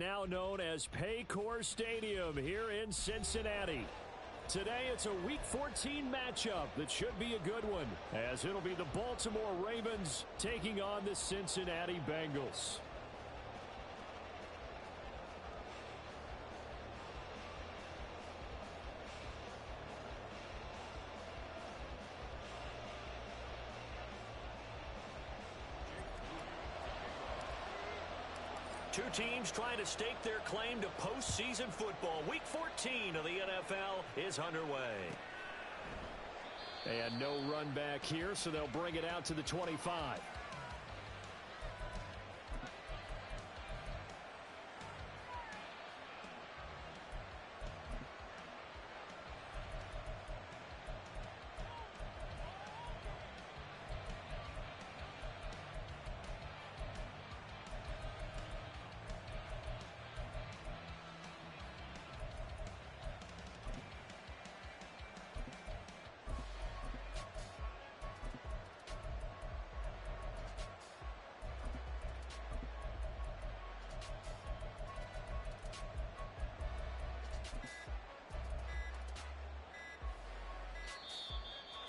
now known as Paycor Stadium here in Cincinnati. Today, it's a Week 14 matchup that should be a good one, as it'll be the Baltimore Ravens taking on the Cincinnati Bengals. Two teams trying to stake their claim to postseason football. Week 14 of the NFL is underway. And no run back here, so they'll bring it out to the 25.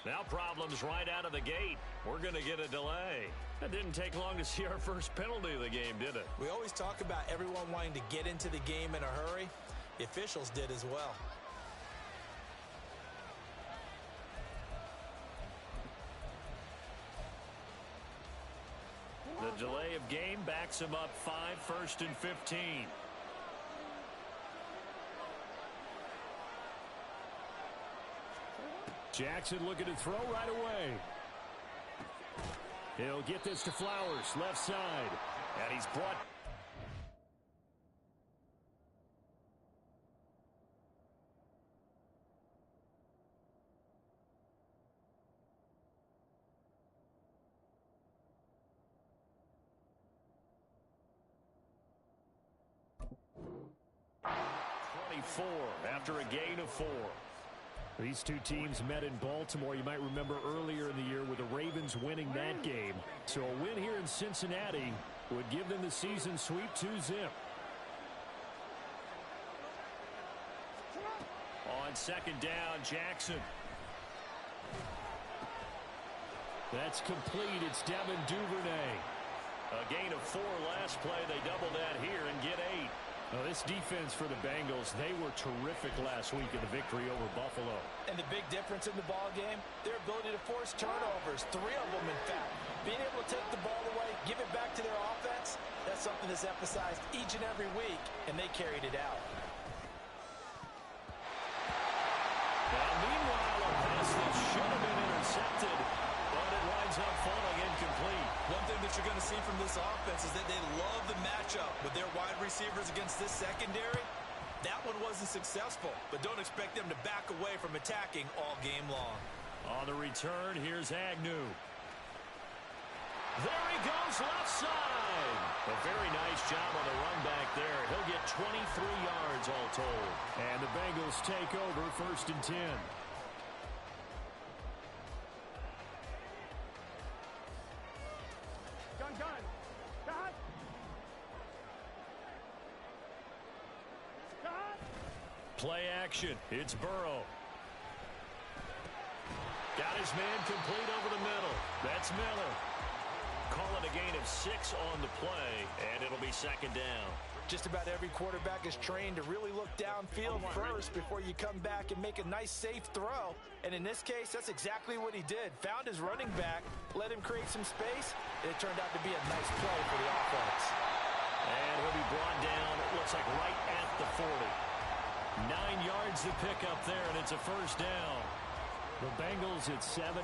Now problems right out of the gate. We're going to get a delay. It didn't take long to see our first penalty of the game, did it? We always talk about everyone wanting to get into the game in a hurry. The officials did as well. The delay of game backs him up 1st and 15. Jackson looking to throw right away. He'll get this to Flowers, left side. And he's brought... after a gain of 4. These two teams met in Baltimore. You might remember earlier in the year with the Ravens winning that game. So a win here in Cincinnati would give them the season sweep 2-zip. On second down, Jackson. That's complete. It's Devin Duvernay. A gain of 4 last play. They double that here and get 8. Now, this defense for the Bengals, they were terrific last week in the victory over Buffalo. And the big difference in the ball game, their ability to force turnovers, 3 of them, in fact. Being able to take the ball away, give it back to their offense, that's something that's emphasized each and every week, and they carried it out. Now, meanwhile, a pass that should have been intercepted, but it winds up falling incomplete. One thing that you're going to see from this offense is that they love the matchup with their wide receivers against this secondary. That one wasn't successful, but don't expect them to back away from attacking all game long. On the return, here's Agnew. There he goes, left side. A very nice job on the run back there. He'll get 23 yards all told. And the Bengals take over 1st and 10. Play action. It's Burrow. Got his man complete over the middle. That's Miller. Call it a gain of 6 on the play, and it'll be second down. Just about every quarterback is trained to really look downfield first before you come back and make a nice, safe throw. And in this case, that's exactly what he did. Found his running back, let him create some space, and it turned out to be a nice play for the offense. And he'll be brought down, it looks like right at the 40. 9 yards to pick up there, and it's a first down. The Bengals at 7-5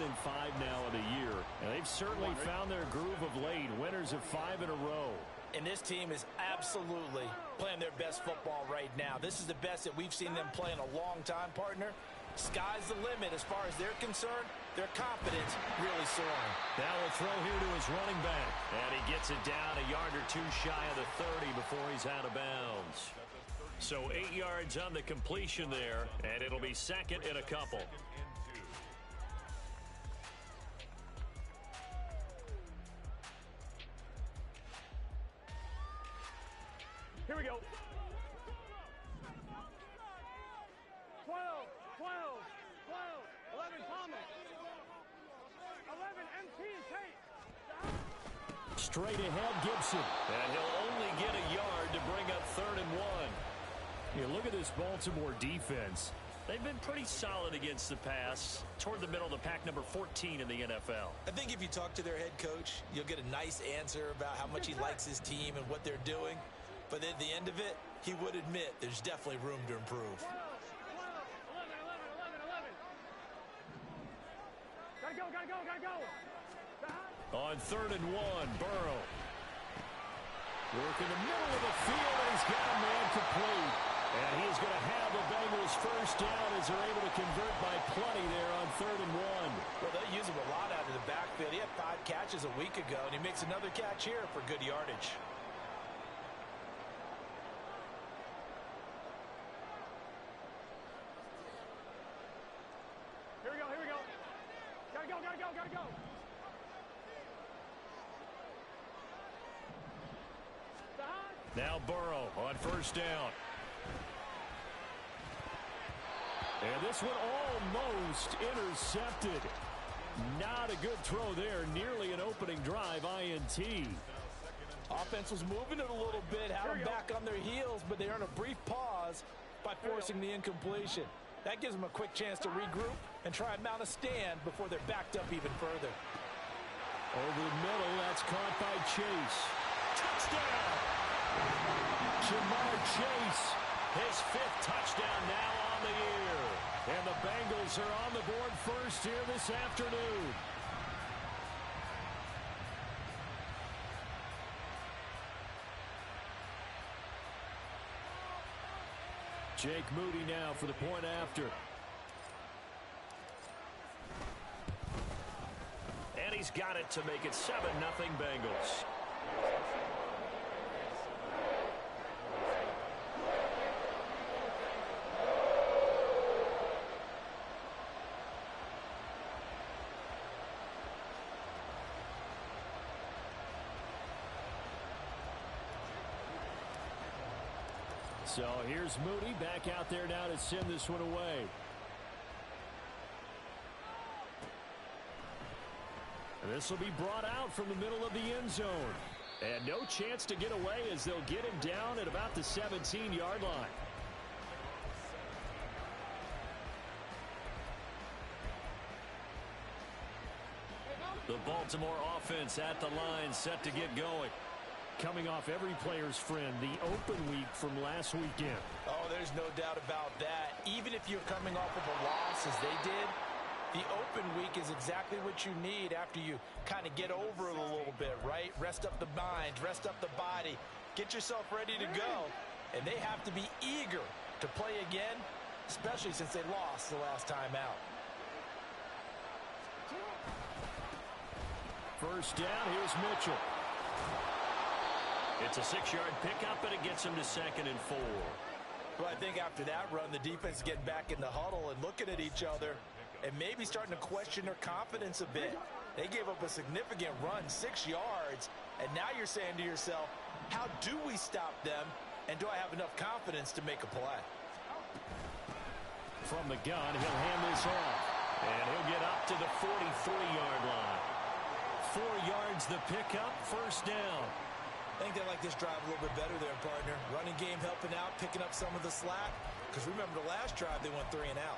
now in the year, and they've certainly found their groove of late. Winners of 5 in a row. And this team is absolutely playing their best football right now. This is the best that we've seen them play in a long time, partner. Sky's the limit as far as they're concerned. Their confidence really soaring. Now a throw here to his running back. And he gets it down a yard or 2 shy of the 30 before he's out of bounds. So 8 yards on the completion there, and it'll be second and a couple. Here we go. Straight ahead, Gibson. And he'll only get a yard to bring up 3rd and 1. Yeah, look at this Baltimore defense. They've been pretty solid against the pass. Toward the middle of the pack, number 14 in the NFL. I think if you talk to their head coach, you'll get a nice answer about how much he likes his team and what they're doing. But at the end of it, he would admit there's definitely room to improve. 11. Gotta go. On 3rd and 1, Burrow. Work in the middle of the field, and he's got a man complete. And he's going to have the Bengals first down as they're able to convert by plenty there on 3rd and 1. Well, they use him a lot out of the backfield. He had 5 catches a week ago, and he makes another catch here for good yardage. Here we go. Gotta go. Now Burrow on 1st down. And this one almost intercepted. Not a good throw there. Nearly an opening drive INT. Offense was moving it a little bit, had them back on their heels, but they earned a brief pause by forcing the incompletion. That gives them a quick chance to regroup and try and mount a stand before they're backed up even further. Over the middle, that's caught by Chase. Touchdown! Jamar Chase. His 5th touchdown now on the year. And the Bengals are on the board first here this afternoon. Jake Moody now for the point after. And he's got it to make it 7-0 Bengals. So here's Moody back out there now to send this one away. This will be brought out from the middle of the end zone. And no chance to get away as they'll get him down at about the 17-yard line. The Baltimore offense at the line, set to get going. Coming off every player's friend, the open week from last weekend. Oh, there's no doubt about that. Even if you're coming off of a loss as they did, the open week is exactly what you need after you kind of get over it a little bit, right? Rest up the mind, rest up the body, get yourself ready to go. And they have to be eager to play again, especially since they lost the last time out. First down, here's Mitchell. It's a 6-yard pickup, and it gets him to 2nd and 4. Well, I think after that run, the defense is getting back in the huddle and looking at each other and maybe starting to question their confidence a bit. They gave up a significant run, 6 yards, and now you're saying to yourself, how do we stop them, and do I have enough confidence to make a play? From the gun, he'll hand this off. And he'll get up to the 43-yard line. 4 yards the pickup, first down. I think they like this drive a little bit better there, partner. Running game helping out, picking up some of the slack. Because remember, the last drive, they went 3 and out.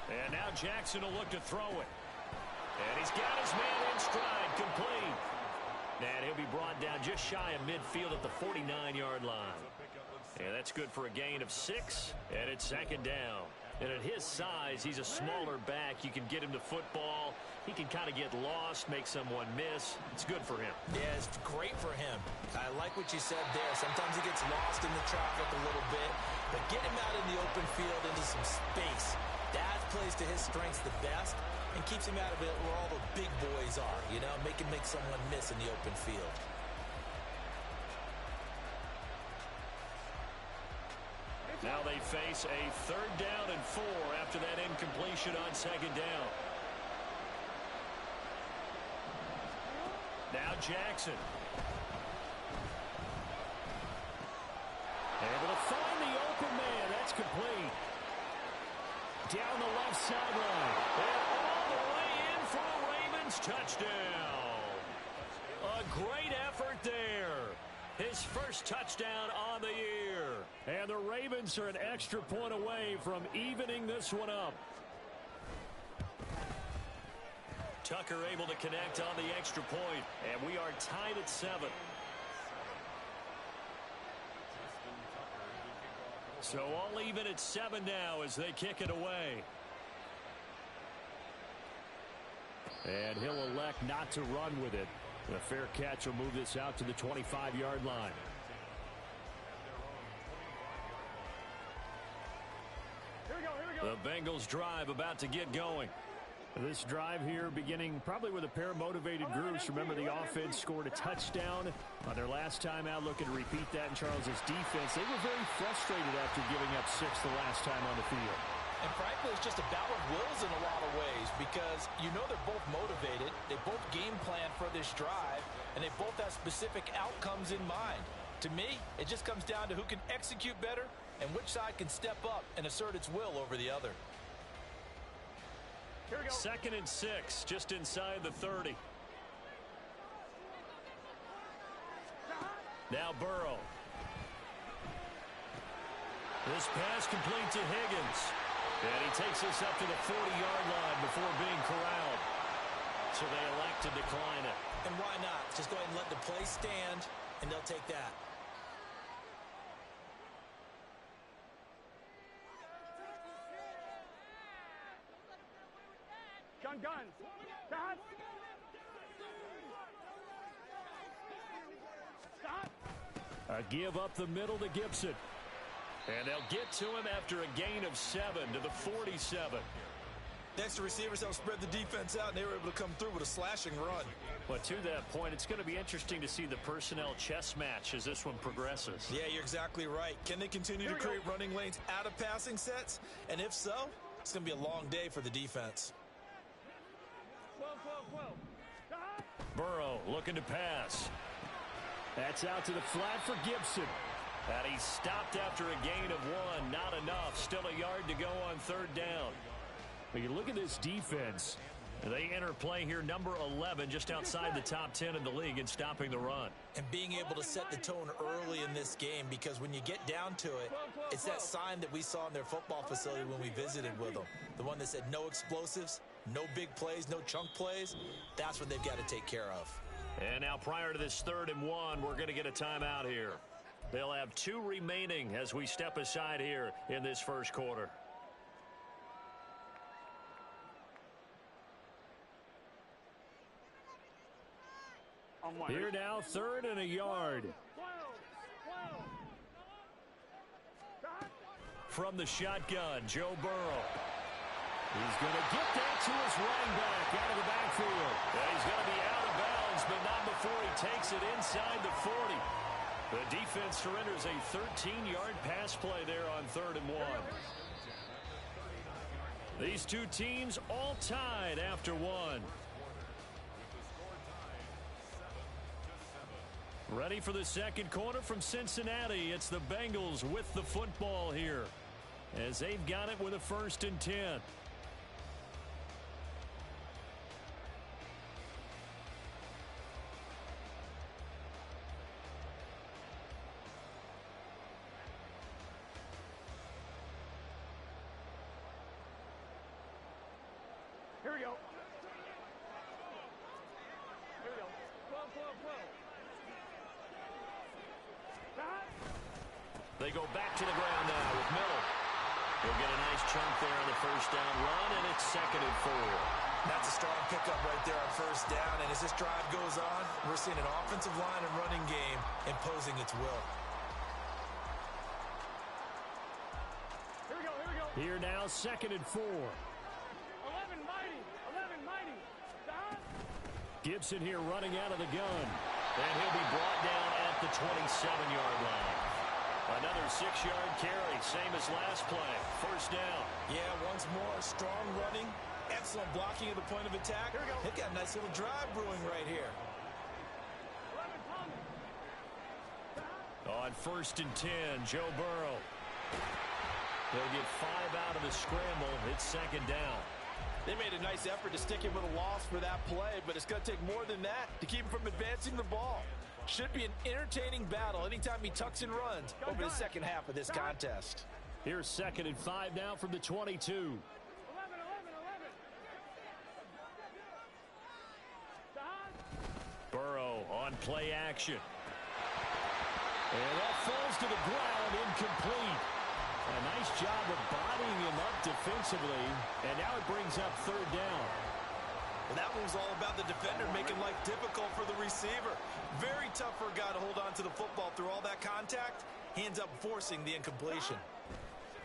And now Jackson will look to throw it. And he's got his man in stride, complete. And he'll be brought down just shy of midfield at the 49-yard line. And that's good for a gain of 6, and it's 2nd down. And at his size, he's a smaller back. You can get him to football. He can kind of get lost, make someone miss. It's good for him. Yeah, it's great for him. I like what you said there. Sometimes he gets lost in the traffic a little bit, but get him out in the open field into some space. That plays to his strengths the best and keeps him out of it where all the big boys are, you know, make someone miss in the open field. Now they face a 3rd down and 4 after that incompletion on 2nd down. Now Jackson. Able to find the open man. That's complete. Down the left sideline. And all the way in for a Ravens touchdown. A great effort there. His first touchdown on the year. And the Ravens are an extra point away from evening this one up. Tucker able to connect on the extra point, and we are tied at 7. So all even at 7 now as they kick it away. And he'll elect not to run with it. A fair catch will move this out to the 25-yard line. Here we go, here we go. The Bengals drive about to get going. This drive here beginning probably with a pair of motivated groups. Remember, the offense scored a touchdown on their last time out, looking to repeat that in Charles's defense. They were very frustrated after giving up 6 the last time on the field. And frankly, it's just a battle of wills in a lot of ways because you know they're both motivated. They both game plan for this drive, and they both have specific outcomes in mind. To me, it just comes down to who can execute better and which side can step up and assert its will over the other. Here we go. 2nd and 6, just inside the 30. Now Burrow. This pass complete to Higgins. And he takes us up to the 40-yard line before being corralled. So they elect to decline it. And why not? Just go ahead and let the play stand, and they'll take that. Gun. Stop. Stop. A give up the middle to Gibson. And they'll get to him after a gain of 7 to the 47. Next, the receivers help spread the defense out, and they were able to come through with a slashing run. But to that point, it's going to be interesting to see the personnel chess match as this one progresses. Yeah, you're exactly right. Can they continue to create running lanes out of passing sets? And if so, it's going to be a long day for the defense. 12. Stop. Burrow looking to pass. That's out to the flat for Gibson. And he stopped after a gain of 1. Not enough. Still a yard to go on 3rd down. But you look at this defense. They enter play here, number 11, just outside the top 10 in the league in stopping the run. And being able to set the tone early in this game, because when you get down to it, it's that sign that we saw in their football facility when we visited with them. The one that said no explosives, no big plays, no chunk plays. That's what they've got to take care of. And now prior to this 3rd and 1, we're going to get a timeout here. They'll have 2 remaining as we step aside here in this first quarter. Here now, 3rd and a yard. 12. Stop. From the shotgun, Joe Burrow. He's going to get that to his running back out of the backfield. And he's going to be out of bounds, but not before he takes it inside the 40. The defense surrenders a 13-yard pass play there on 3rd and 1. These two teams all tied after 1. Ready for the second quarter from Cincinnati. It's the Bengals with the football here as they've got it with a 1st and 10. Here we go. 12. Stop. They go back to the ground now with Miller. He'll get a nice chunk there on the 1st down run, and it's 2nd and 4. That's a strong pickup right there on 1st down, and as this drive goes on, we're seeing an offensive line and running game imposing its will. Here we go. Here now, 2nd and 4. 11 mighty. Stop. Gibson here running out of the gun. And he'll be brought down at the 27-yard line. Another 6-yard carry, same as last play. First down. Yeah, once more, strong running, excellent blocking at the point of attack. They've got a nice little drive brewing right here. On 1st and 10, Joe Burrow. He'll get 5 out of the scramble. It's second down. They made a nice effort to stick him with a loss for that play, but it's going to take more than that to keep him from advancing the ball. Should be an entertaining battle anytime he tucks and runs over the second half of this contest. Here's 2nd and 5 now from the 22. 11. Burrow on play action. And that falls to the ground, incomplete. A nice job of bodying him up defensively, and now it brings up 3rd down. Well, that one was all about the defender making life difficult for the receiver. Very tough for a guy to hold on to the football through all that contact. He ends up forcing the incompletion.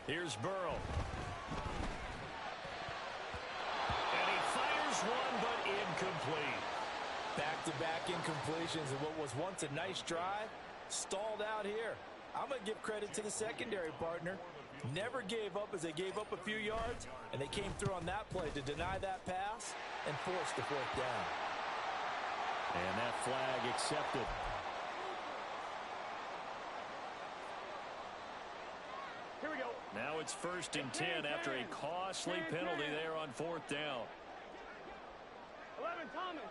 Here's Burrow. And he fires one, but incomplete. Back-to-back incompletions of what was once a nice drive, stalled out here. I'm going to give credit to the secondary partner. Never gave up as they gave up a few yards, and they came through on that play to deny that pass and force the 4th down. And that flag accepted. Here we go. Now it's 1st and 10 after a costly penalty there on 4th down. 11, Thomas.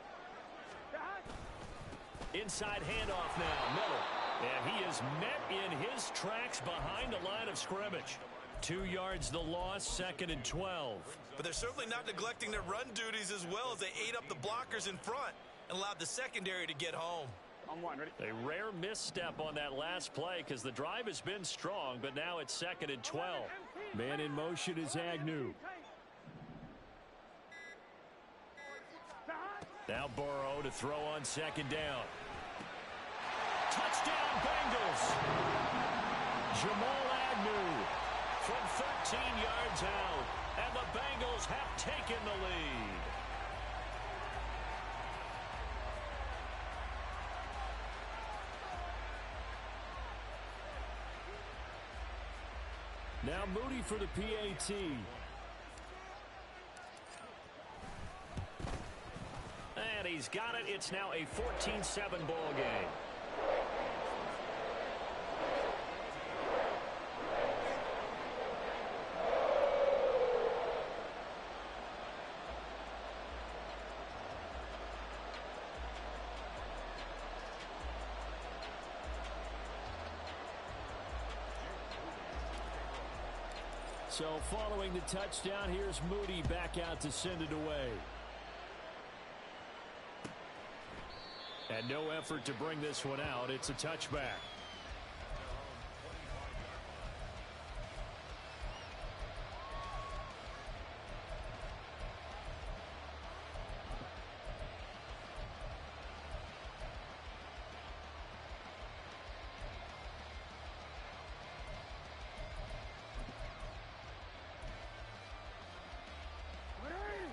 Inside handoff now, Miller. And he is met in his tracks behind the line of scrimmage. 2 yards the loss, 2nd and 12. But they're certainly not neglecting their run duties as well as they ate up the blockers in front and allowed the secondary to get home. On 1, ready? A rare misstep on that last play because the drive has been strong, but now it's 2nd and 12. Man in motion is Agnew. Now Burrow to throw on 2nd down. Touchdown Bengals. Jamal Agnew from 13 yards out, and the Bengals have taken the lead. Now Moody for the PAT. And he's got it. It's now a 14-7 ball game. So following the touchdown, here's Moody back out to send it away. And no effort to bring this one out. It's a touchback.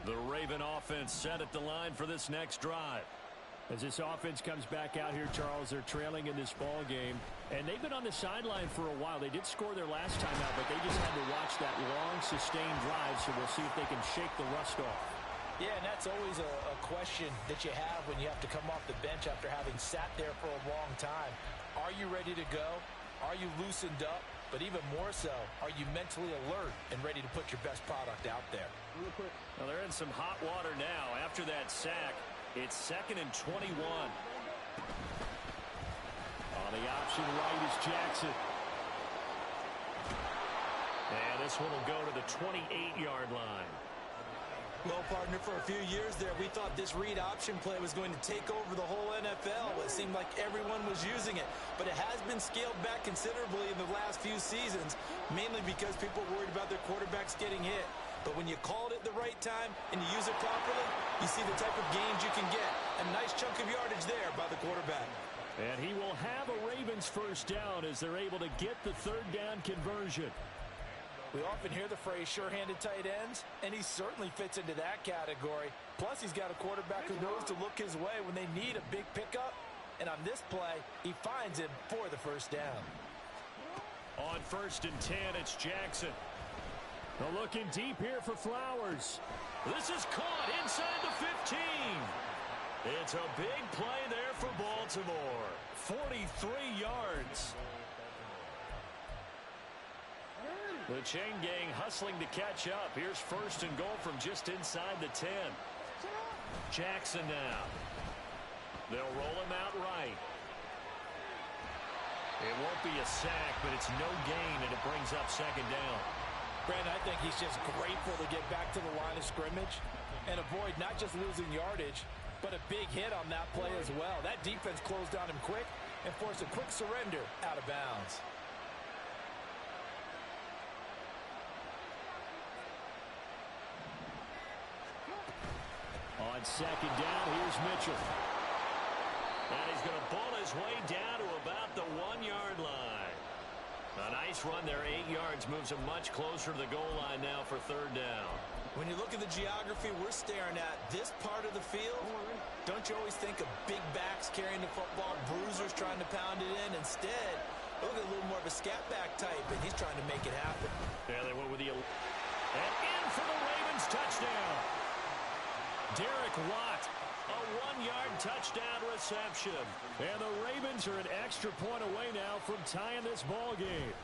The Raven offense set at the line for this next drive. As this offense comes back out here, Charles, they're trailing in this ball game. And they've been on the sideline for a while. They did score their last time out, but they just had to watch that long, sustained drive, so we'll see if they can shake the rust off. Yeah, and that's always a question that you have when you have to come off the bench after having sat there for a long time. Are you ready to go? Are you loosened up? But even more so, are you mentally alert and ready to put your best product out there? Well, they're in some hot water now. After that sack, it's 2nd and 21. On the option right is Jackson. And this one will go to the 28-yard line. Well, partner, for a few years there, we thought this read option play was going to take over the whole NFL. It seemed like everyone was using it. But it has been scaled back considerably in the last few seasons, mainly because people are worried about their quarterbacks getting hit. But when you call it at the right time and you use it properly, you see the type of gains you can get. A nice chunk of yardage there by the quarterback. And he will have a Ravens first down as they're able to get the 3rd down conversion. We often hear the phrase sure-handed tight ends, and he certainly fits into that category. Plus, he's got a quarterback who knows to look his way when they need a big pickup. And on this play, he finds him for the first down. On 1st and 10, it's Jackson. They're looking deep here for Flowers. This is caught inside the 15. It's a big play there for Baltimore. 43 yards. The chain gang hustling to catch up. Here's 1st and goal from just inside the 10. Jackson now. They'll roll him out right. It won't be a sack, but it's no gain, and it brings up 2nd down. Brandon, I think he's just grateful to get back to the line of scrimmage and avoid not just losing yardage, but a big hit on that play as well. That defense closed on him quick and forced a quick surrender out of bounds. On 2nd down, here's Mitchell. And he's going to bull his way down to about the 1-yard line. A nice run there, 8 yards, moves him much closer to the goal line now for 3rd down. When you look at the geography we're staring at, this part of the field, don't you always think of big backs carrying the football, bruisers trying to pound it in? Instead, look at a little more of a scat back type, and he's trying to make it happen. Yeah, they went with the... And in for the Ravens touchdown. Derek Watt, a 1-yard touchdown reception. And the Ravens are an extra point away now from tying this ball game.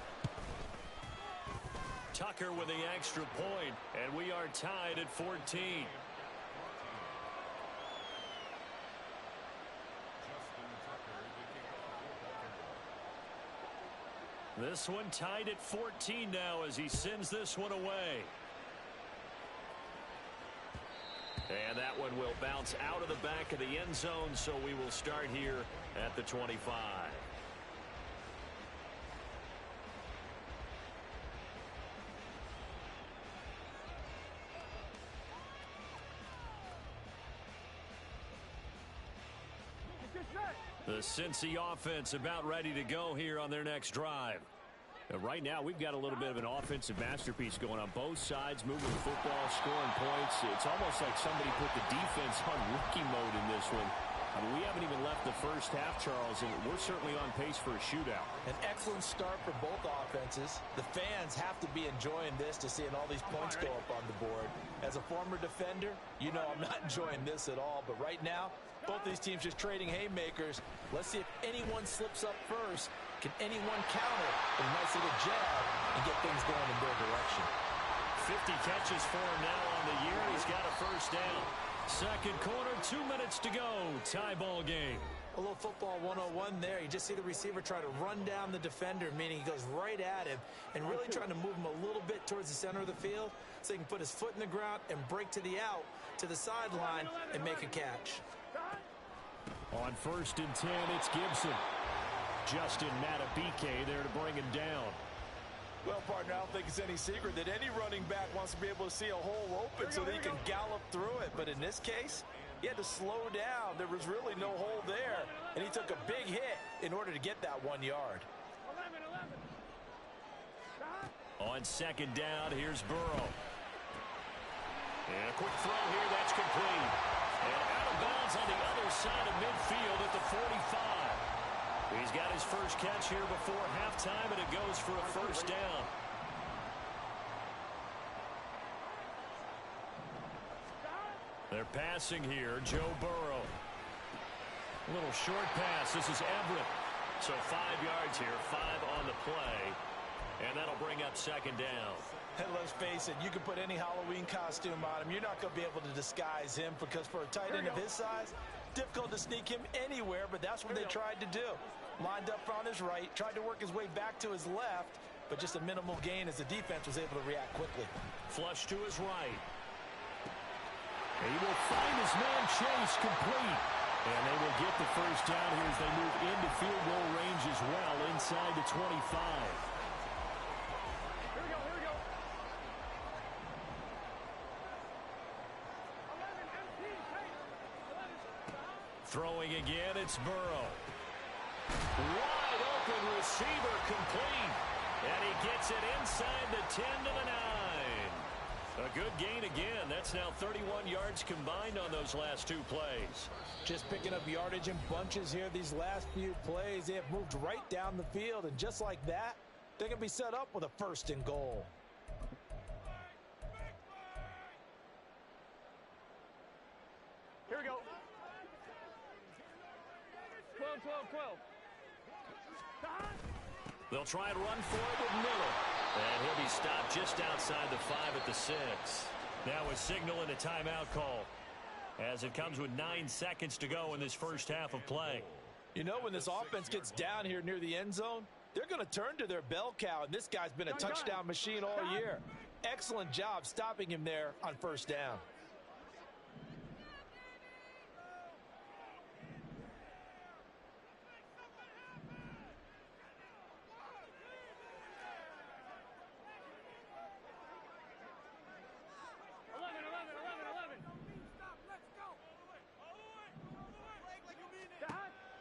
Tucker with the extra point, and we are tied at 14. This one tied at 14 now as he sends this one away. And that one will bounce out of the back of the end zone, so we will start here at the 25. The Cincy offense about ready to go here on their next drive. Right now, we've got a little bit of an offensive masterpiece going on both sides, moving the football, scoring points. It's almost like somebody put the defense on rookie mode in this one. I mean, we haven't even left the first half, Charles, and we're certainly on pace for a shootout. An excellent start for both offenses. The fans have to be enjoying this to seeing all these points go up on the board. As a former defender, you know I'm not enjoying this at all. But right now, both these teams just trading haymakers. Let's see if anyone slips up first. Can anyone counter with a nice little jab and get things going in their direction? 50 catches for him now on the year. He's got a 1st down. 2nd quarter, 2 minutes to go. Tie ball game. A little football 101 there. You just see the receiver try to run down the defender, meaning he goes right at him and really trying to move him a little bit towards the center of the field so he can put his foot in the ground and break to the out, to the sideline, and make a catch. On 1st and 10, it's Gibson. Justin Matabike there to bring him down. Well, partner, I don't think it's any secret that any running back wants to be able to see a hole open so that he can gallop through it. But in this case, he had to slow down. There was really no hole there, and he took a big hit in order to get that 1 yard. On 2nd down, here's Burrow. And a quick throw here, that's complete. And out of bounds on the other side of midfield at the 45. He's got his first catch here before halftime, and it goes for a 1st down. They're passing here, Joe Burrow. A little short pass. This is Everett. So 5 yards here, 5 on the play. And that'll bring up 2nd down. And let's face it, you can put any Halloween costume on him. You're not going to be able to disguise him because for a tight end of his size, difficult to sneak him anywhere, but that's what they tried to do. Lined up on his right, tried to work his way back to his left, but just a minimal gain as the defense was able to react quickly. Flush to his right. He will find his man Chase complete. And they will get the 1st down here as they move into field goal range as well inside the 25. Here we go. 11, Throwing again, it's Burrow. Wide open receiver complete. And he gets it inside the 10 to the 9. A good gain again. That's now 31 yards combined on those last 2 plays. Just picking up yardage in bunches here these last few plays. They have moved right down the field, and just like that, They can be set up with a 1st and goal. Here we go. 12, 12, 12. They'll try and run for it with Miller. And he'll be stopped just outside the 5 at the 6. Now a signal and a timeout call, as it comes with 9 seconds to go in this first half of play. You know, when this offense gets down here near the end zone, they're going to turn to their bell cow, and this guy's been a touchdown machine all year. Excellent job stopping him there on 1st down.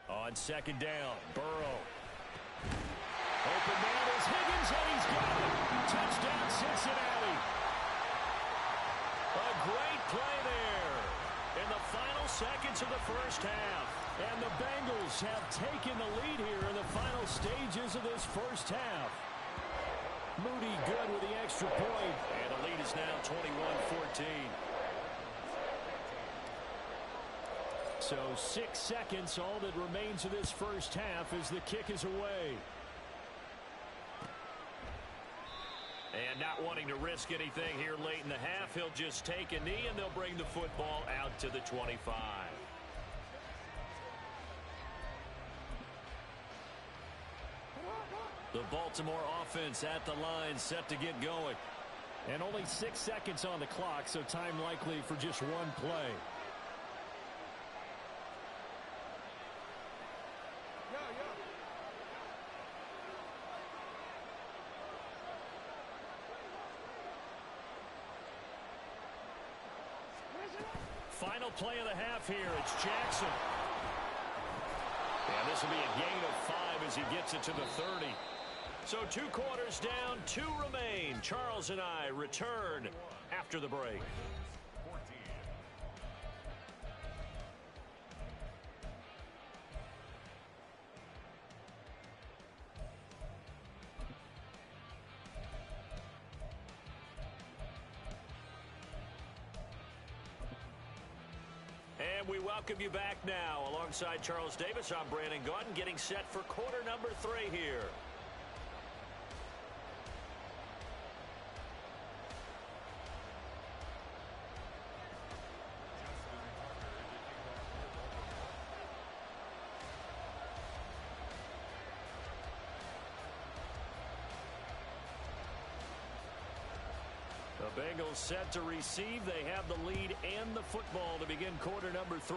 On 2nd down, Burrow. Open man is Higgins, and he's got it. Touchdown, Cincinnati. A great play there in the final seconds of the first half. And the Bengals have taken the lead here in the final stages of this first half. Moody good with the extra point. And the lead is now 21-14. So 6 seconds, all that remains of this first half as the kick is away. And not wanting to risk anything here late in the half, he'll just take a knee and they'll bring the football out to the 25. The Baltimore offense at the line, set to get going. And only 6 seconds on the clock, so time likely for just one play. Final play of the half here. It's Jackson. And this will be a gain of 5 as he gets it to the 30. So 2 quarters down, 2 remain. Charles and I return after the break. And we welcome you back now. Alongside Charles Davis, I'm Brandon Gaudin, getting set for quarter number 3 here. The Bengals set to receive. They have the lead and the football to begin quarter number 3.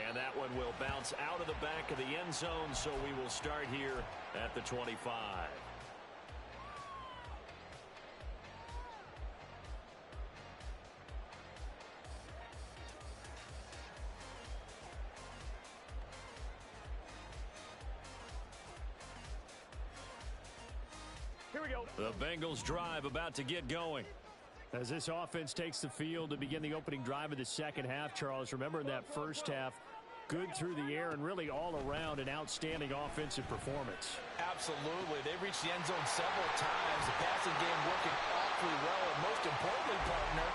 And that one will bounce out of the back of the end zone, so we will start here at the 25. Here we go. The Bengals drive about to get going. As this offense takes the field to begin the opening drive of the second half, Charles, remember in that first half, good through the air and really all around an outstanding offensive performance. Absolutely. They reached the end zone several times. The passing game working awfully well, and most importantly, partner,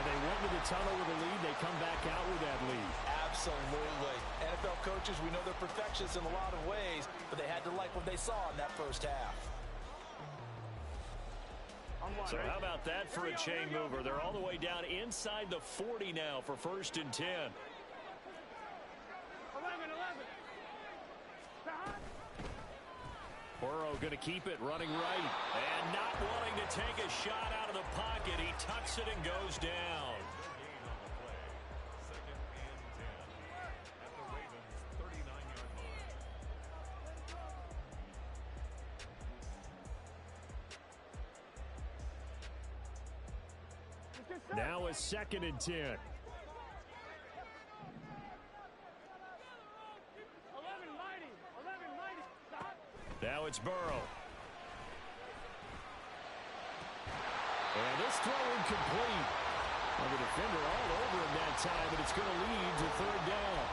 and they went to the tunnel with a lead. They come back out with that lead. Absolutely. NFL coaches, we know they're perfectionists in a lot of ways, but they had to like what they saw in that first half. So how about that for a chain mover? They're all the way down inside the 40 now for 1st and 10. 11. Burrow going to keep it running right. And not wanting to take a shot out of the pocket. He tucks it and goes down. Now a 2nd and 10. 11 mighty. 11 mighty. Stop. Now it's Burrow. And this throw incomplete. And the defender all over him that time, but it's going to lead to 3rd down.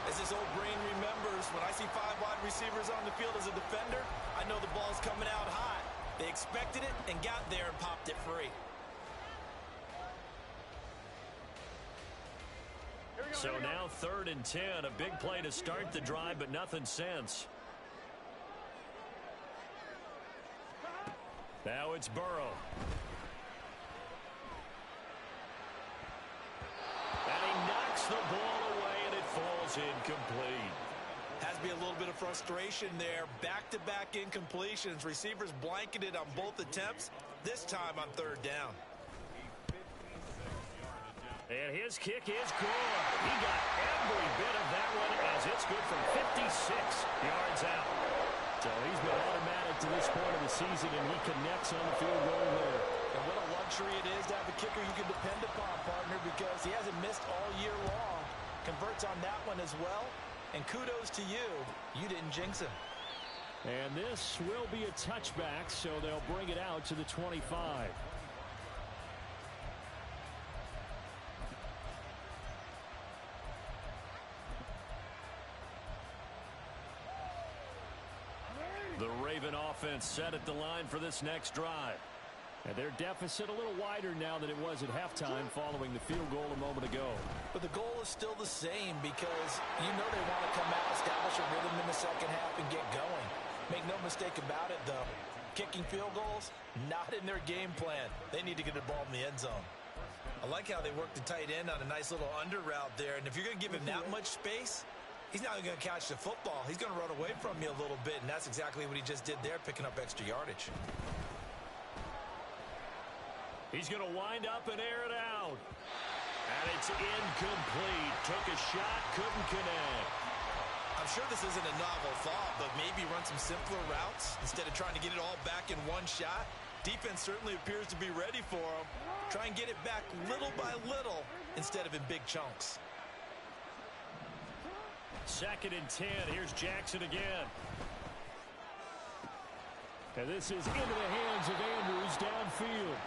As this old brain remembers, when I see 5 wide receivers on the field as a defender, I know the ball's coming out hot. They expected it and got there and popped it free. So now 3rd and 10, a big play to start the drive, but nothing since. Now it's Burrow. And he knocks the ball away, and it falls incomplete. Has to be a little bit of frustration there. Back-to-back incompletions. Receivers blanketed on both attempts, this time on 3rd down. And his kick is good. He got every bit of that one as it's good from 56 yards out. So he's been automatic to this point of the season, and he connects on the field goal there. And what a luxury it is to have a kicker you can depend upon, partner, because he hasn't missed all year long. Converts on that one as well. And kudos to you. You didn't jinx him. And this will be a touchback, so they'll bring it out to the 25. The Raven offense set at the line for this next drive. And their deficit a little wider now than it was at halftime following the field goal a moment ago. But the goal is still the same because you know they want to come out, establish a rhythm in the second half, and get going. Make no mistake about it, though. Kicking field goals, not in their game plan. They need to get the ball in the end zone. I like how they work the tight end on a nice little under route there. And if you're going to give him that much space, he's not going to catch the football. He's going to run away from you a little bit, and that's exactly what he just did there, picking up extra yardage. He's going to wind up and air it out. And it's incomplete. Took a shot, couldn't connect. I'm sure this isn't a novel thought, but maybe run some simpler routes instead of trying to get it all back in one shot. Defense certainly appears to be ready for him. Try and get it back little by little instead of in big chunks. 2nd and 10. Here's Jackson again. And this is into the hands of Andrews downfield.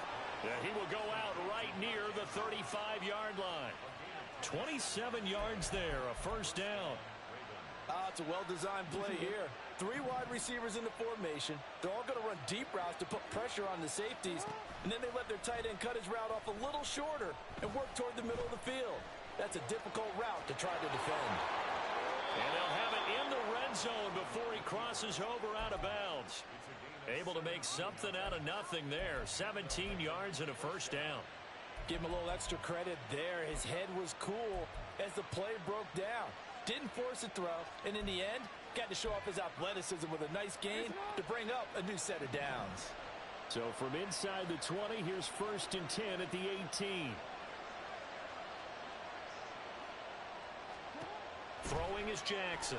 Yeah, he will go out right near the 35-yard line. 27 yards there, a 1st down. It's a well-designed play here. 3 wide receivers in the formation. They're all going to run deep routes to put pressure on the safeties. And then they let their tight end cut his route off a little shorter and work toward the middle of the field. That's a difficult route to try to defend. And they'll have it in the red zone before he crosses over out of bounds. Able to make something out of nothing there. 17 yards and a 1st down. Give him a little extra credit there. His head was cool as the play broke down. Didn't force a throw, and in the end, got to show off his athleticism with a nice gain to bring up a new set of downs. So from inside the 20, here's 1st and 10 at the 18. Throwing is Jackson.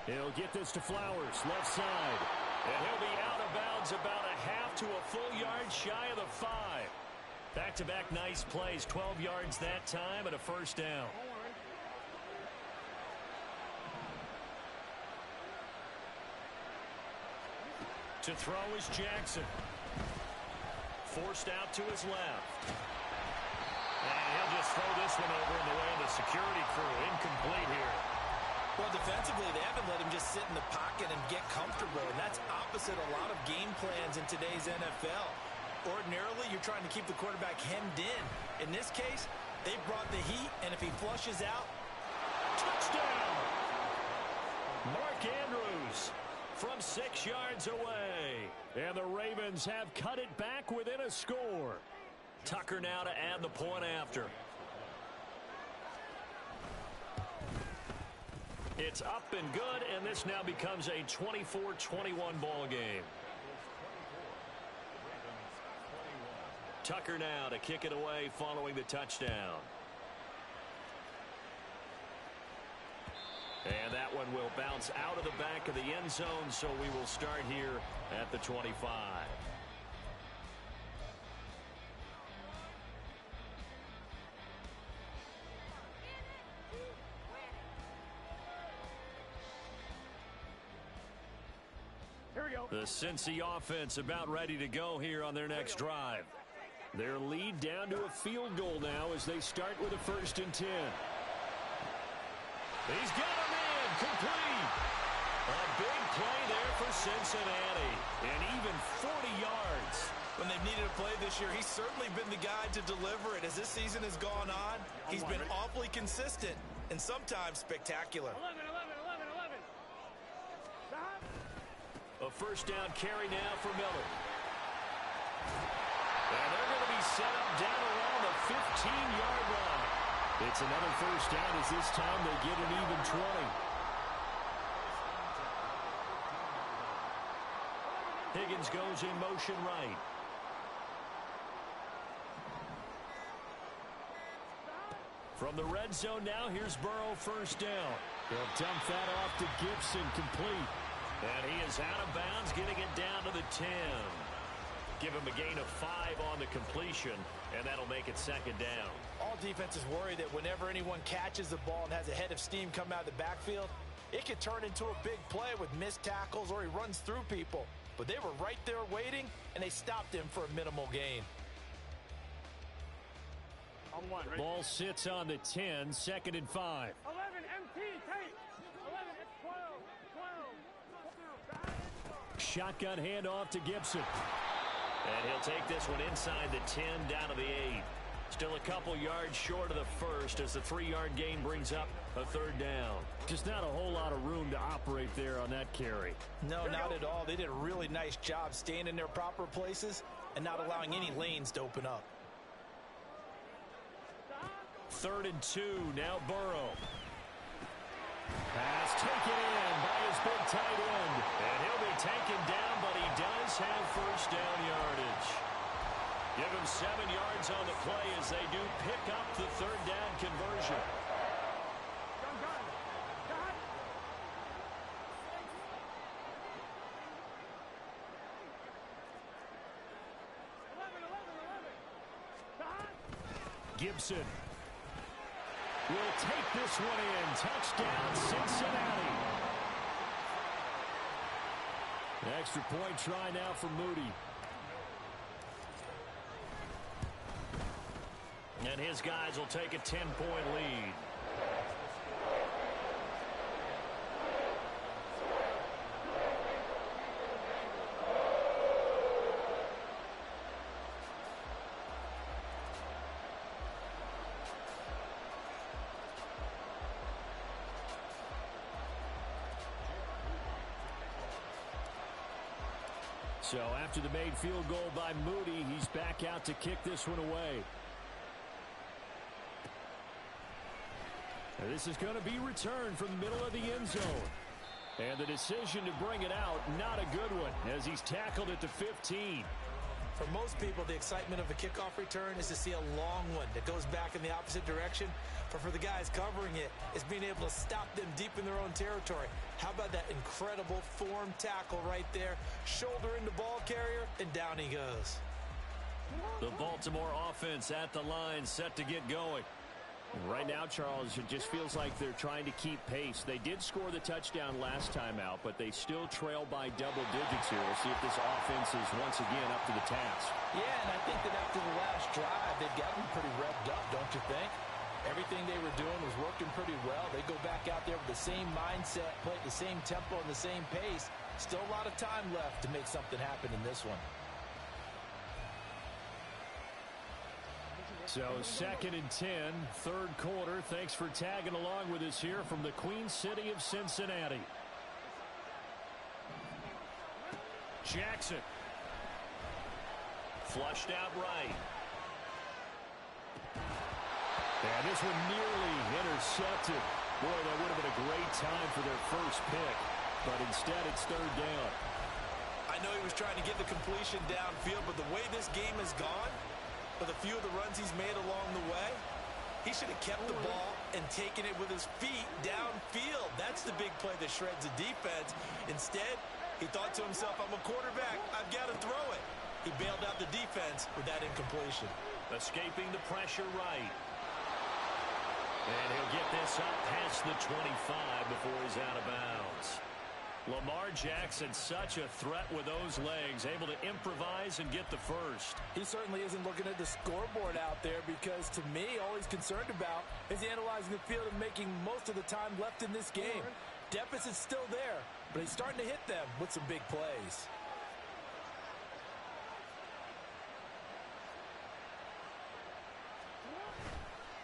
He'll get this to Flowers, left side. And he'll be out of bounds about a half to a full yard shy of the 5. Back-to-back nice plays, 12 yards that time and a 1st down. To throw is Jackson. Forced out to his left. And he'll just throw this one over in the way of the security crew. Incomplete here. Well, defensively, they haven't let him just sit in the pocket and get comfortable, and that's opposite a lot of game plans in today's NFL. Ordinarily, you're trying to keep the quarterback hemmed in. In this case, they brought the heat, and if he flushes out, touchdown! Mark Andrews from 6 yards away. And the Ravens have cut it back within a score. Tucker now to add the point after. It's up and good, and this now becomes a 24-21 ball game. Tucker now to kick it away following the touchdown. And that one will bounce out of the back of the end zone, so we will start here at the 25. Here we go. The Cincy offense about ready to go here on their next drive. Their lead down to a field goal now as they start with a 1st and 10. He's got him in, complete. A big play there for Cincinnati, and even 40 yards. When they've needed a play this year, he's certainly been the guy to deliver it. As this season has gone on, he's been awfully consistent and sometimes spectacular. 11, 11, 11, 11. Stop. A 1st down carry now for Miller. And they're going to be set up down around the 15-yard line. It's another 1st down as this time they get an even 20. Higgins goes in motion right. From the red zone now, here's Burrow 1st down. They'll dump that off to Gibson, complete. And he is out of bounds, getting it down to the 10. Give him a gain of 5 on the completion, and that'll make it 2nd down. All defenses worry that whenever anyone catches the ball and has a head of steam come out of the backfield, it could turn into a big play with missed tackles or he runs through people. But they were right there waiting, and they stopped him for a minimal gain. On 1, right? Ball sits on the 10, 2nd and 5. 11, MT, tape. 11, it's 12, 12. Shotgun handoff to Gibson. And he'll take this one inside the 10, down to the 8. Still a couple yards short of the 1st as the 3-yard gain brings up a 3rd down. Just not a whole lot of room to operate there on that carry. No, not at all. They did a really nice job staying in their proper places and not allowing any lanes to open up. 3rd and 2, now Burrow. Pass taken in by his big tight end. And he'll be taken down, but he does have 1st down yardage. Give him 7 yards on the play as they do pick up the 3rd down conversion. Gun, gun. Gun. Gibson will take this one in. Touchdown, Cincinnati. Extra point try now for Moody. And his guys will take a 10-point lead. So after the made field goal by Moody, he's back out to kick this one away. And this is going to be returned from the middle of the end zone. And the decision to bring it out, not a good one, as he's tackled at the 15. For most people, the excitement of a kickoff return is to see a long one that goes back in the opposite direction. But for the guys covering it, it's being able to stop them deep in their own territory. How about that incredible form tackle right there? Shoulder into ball carrier, and down he goes. The Baltimore offense at the line, set to get going. Right now, Charles, it just feels like they're trying to keep pace. They did score the touchdown last time out, but they still trail by double digits here. We'll see if this offense is once again up to the task. Yeah, and I think that after the last drive, they've gotten pretty revved up, don't you think? Everything they were doing was working pretty well. They go back out there with the same mindset, play at the same tempo and the same pace. Still a lot of time left to make something happen in this one. So 2nd and 10, 3rd quarter. Thanks for tagging along with us here from the Queen City of Cincinnati. Jackson. Flushed out right. And this one nearly intercepted. Boy, that would have been a great time for their first pick. But instead, it's 3rd down. I know he was trying to get the completion downfield, but the way this game has gone, with a few of the runs he's made along the way, he should have kept the ball and taken it with his feet downfield. That's the big play that shreds the defense. Instead, he thought to himself, I'm a quarterback, I've got to throw it. He bailed out the defense with that incompletion. Escaping the pressure right. And he'll get this up past the 25 before he's out of bounds. Lamar Jackson, such a threat with those legs, able to improvise and get the first. He certainly isn't looking at the scoreboard out there because, to me, all he's concerned about is analyzing the field and making most of the time left in this game. Deficit's still there, but he's starting to hit them with some big plays.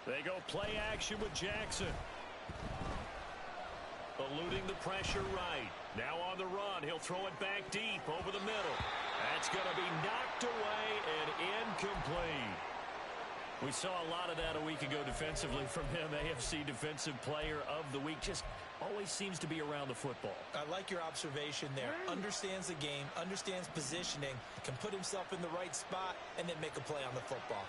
They go play action with Jackson. Eluding the pressure right. Now on the run. He'll throw it back deep over the middle. That's going to be knocked away and incomplete. We saw a lot of that a week ago defensively from him. AFC Defensive Player of the Week. Just always seems to be around the football. I like your observation there. Understands the game, understands positioning, can put himself in the right spot, and then make a play on the football.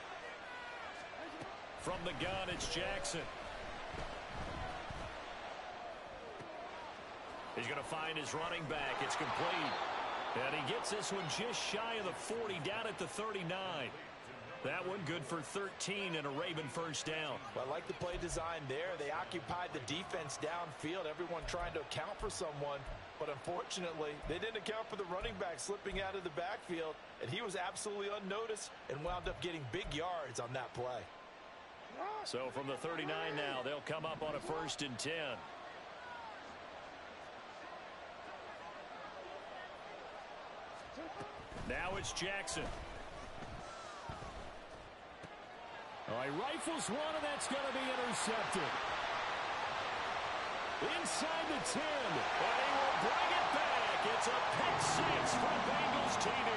From the gun, it's Jackson. He's going to find his running back. It's complete. And he gets this one just shy of the 40, down at the 39. That one good for 13 and a Raven first down. Well, I like the play design there. They occupied the defense downfield, everyone trying to account for someone. But unfortunately, they didn't account for the running back slipping out of the backfield, and he was absolutely unnoticed and wound up getting big yards on that play. So from the 39 now, they'll come up on a 1st and 10. Now it's Jackson. He rifles one, and that's going to be intercepted. Inside the 10. And he will bring it back. It's a pick six for Bengals TV.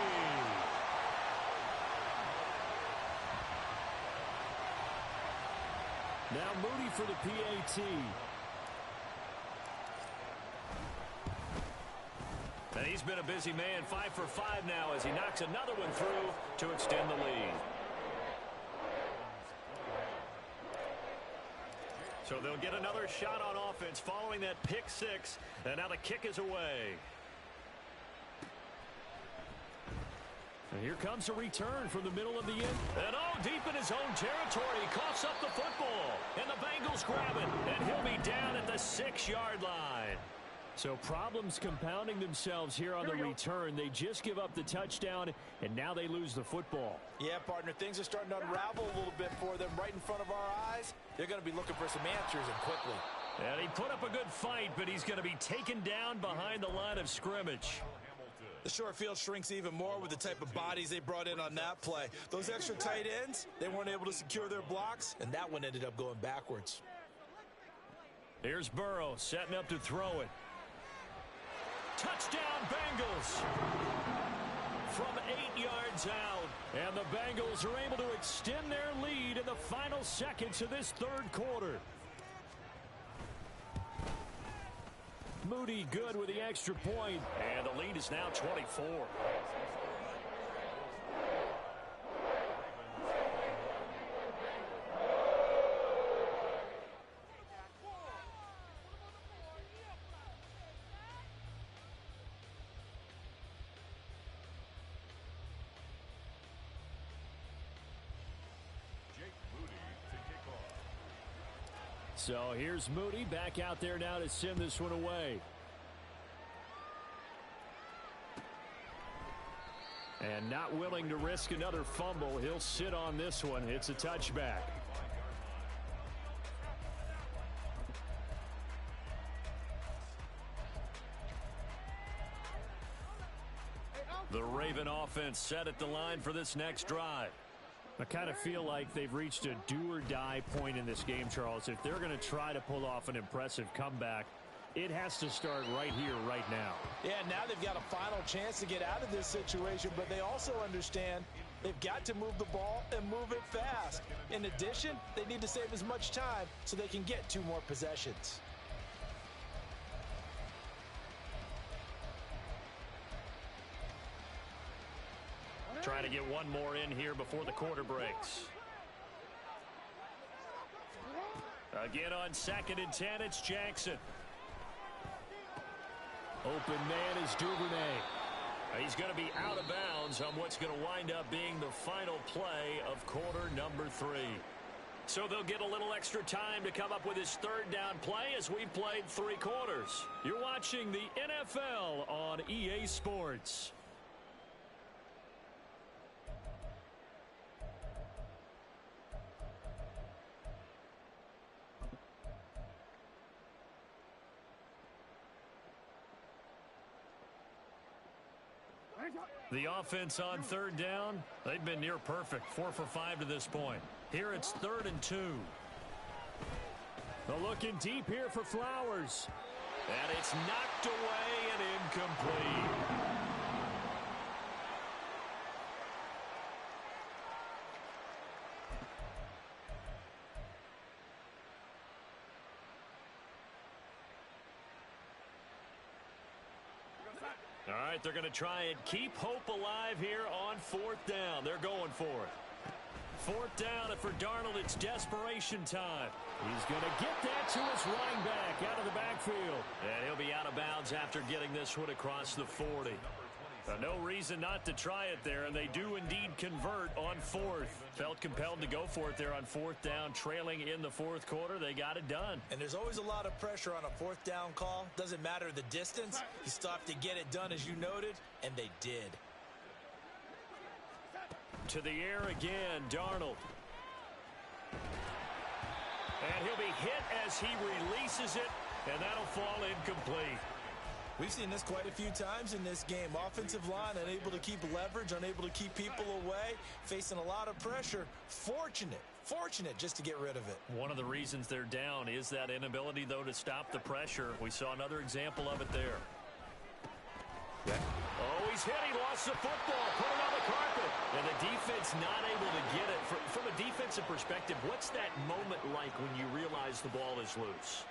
Now Moody for the PAT. And he's been a busy man, 5 for 5 now as he knocks another one through to extend the lead. So they'll get another shot on offense following that pick six, and now the kick is away. And here comes a return from the middle of the end. And deep in his own territory, he coughs up the football. And the Bengals grab it, and he'll be down at the 6-yard line. So problems compounding themselves here on the return. They just give up the touchdown, and now they lose the football. Yeah, partner, things are starting to unravel a little bit for them right in front of our eyes. They're going to be looking for some answers, and quickly. And he put up a good fight, but he's going to be taken down behind the line of scrimmage. The short field shrinks even more with the type of bodies they brought in on that play. Those extra tight ends, they weren't able to secure their blocks, and that one ended up going backwards. Here's Burrow setting up to throw it. Touchdown, Bengals! From 8 yards out. And the Bengals are able to extend their lead in the final seconds of this third quarter. Moody good with the extra point. And the lead is now 24. So here's Moody back out there now to send this one away. And not willing to risk another fumble. He'll sit on this one. It's a touchback. The Raven offense set at the line for this next drive. I kind of feel like they've reached a do-or-die point in this game, Charles. If they're going to try to pull off an impressive comeback, it has to start right here, right now. Yeah, now they've got a final chance to get out of this situation, but they also understand they've got to move the ball and move it fast. In addition, they need to save as much time so they can get 2 more possessions. Trying to get one more in here before the quarter breaks. Again on 2nd and 10, it's Jackson. Open man is Duvernay. He's going to be out of bounds on what's going to wind up being the final play of quarter number 3. So they'll get a little extra time to come up with his third down play as we played 3 quarters. You're watching the NFL on EA Sports. The offense on third down, they've been near perfect, 4 for 5 to this point. Here it's 3rd and 2. They're looking deep here for Flowers. And it's knocked away and incomplete. All right, they're going to try and keep hope alive here on 4th down. They're going for it. 4th down, and for Darnold, it's desperation time. He's going to get that to his running back out of the backfield. And he'll be out of bounds after getting this one across the 40. No reason not to try it there, and they do indeed convert on 4th. Felt compelled to go for it there on 4th down, trailing in the 4th quarter. They got it done. And there's always a lot of pressure on a 4th down call. Doesn't matter the distance. You still have to get it done, as you noted, and they did. To the air again, Darnold. And he'll be hit as he releases it, and that'll fall incomplete. We've seen this quite a few times in this game. Offensive line unable to keep leverage, unable to keep people away, facing a lot of pressure. Fortunate just to get rid of it. One of the reasons they're down is that inability, though, to stop the pressure. We saw another example of it there. Oh, he's hit. He lost the football. Put it on the carpet. And the defense not able to get it. From a defensive perspective, what's that moment like when you realize the ball is loose?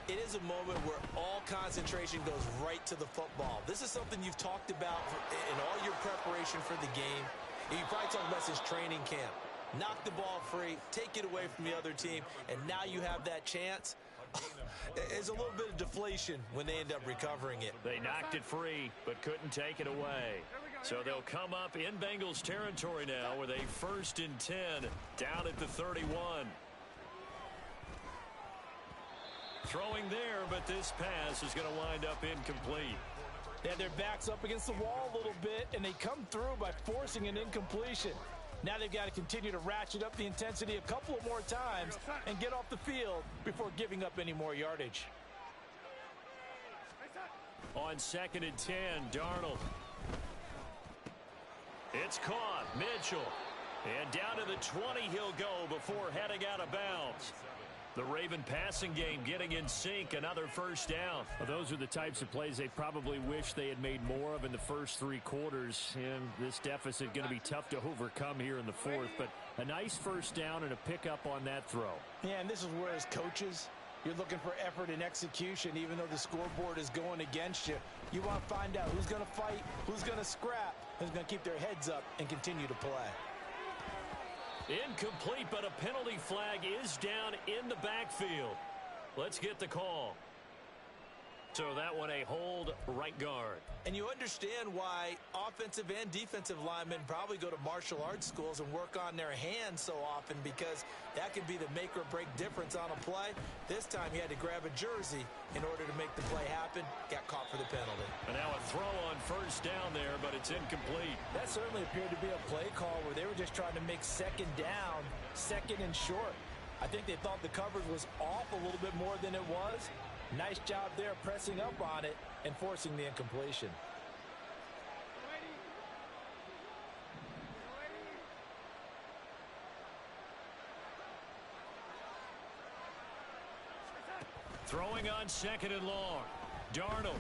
It is a moment where all concentration goes right to the football. This is something you've talked about in all your preparation for the game. You probably talked about since training camp. Knock the ball free, take it away from the other team, and now you have that chance. It's a little bit of deflation when they end up recovering it. They knocked it free, but couldn't take it away. So they'll come up in Bengals territory now with a 1st and 10 down at the 31. Throwing there, but this pass is going to wind up incomplete. They had their backs up against the wall a little bit, and they come through by forcing an incompletion. Now they've got to continue to ratchet up the intensity a couple of more times and get off the field before giving up any more yardage. On 2nd and 10, Darnold. It's caught. Mitchell. And down to the 20 he'll go before heading out of bounds. The Raven passing game getting in sync, another 1st down. Well, those are the types of plays they probably wish they had made more of in the first 3 quarters. And this deficit going to be tough to overcome here in the 4th. But a nice 1st down and a pickup on that throw. Yeah, and this is where as coaches, you're looking for effort and execution, even though the scoreboard is going against you. You want to find out who's going to fight, who's going to scrap, who's going to keep their heads up and continue to play. Incomplete, but a penalty flag is down in the backfield. Let's get the call. So that one a hold right guard. And you understand why offensive and defensive linemen probably go to martial arts schools and work on their hands so often, because that can be the make or break difference on a play. This time he had to grab a jersey in order to make the play happen. Got caught for the penalty. And now a throw on 1st down there, but it's incomplete. That certainly appeared to be a play call where they were just trying to make 2nd down, 2nd and short. I think they thought the coverage was off a little bit more than it was. Nice job there pressing up on it and forcing the incompletion. Throwing on 2nd and long. Darnold.